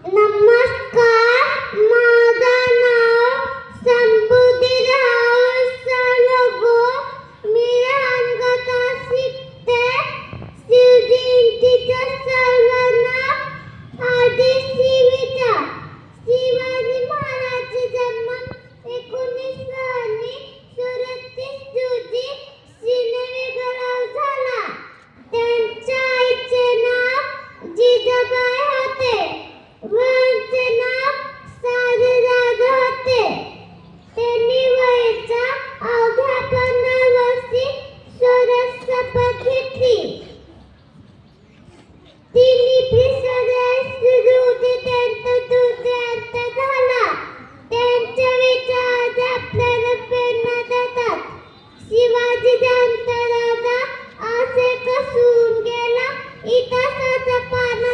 नमस्कार, माझं नाव संबुधीराव सलगो. मी रानगटात शिकते. शिवजयंतीच्या सर्वांना आधी विचार. शिवाजी महाराजांचा जन्म 1938 रोजी श्रीनगरावर झाला. त्यांच्या आईचे नाव जिजाबाई होते व त्यांचे नाव साधेराजे होते. त्यांनी वयाच्या अवघ्या 15 वर्षी स्वराज्य शपथ घेतली. तिन्ही स्वराज्य सुरू होते त्यांचा दुर्दांत झाला. त्यांचे विचार आज आपल्याला प्रेरणा देतात. शिवाजी जयंत राजा असे कसून गेला. इतिहासाच्या पानात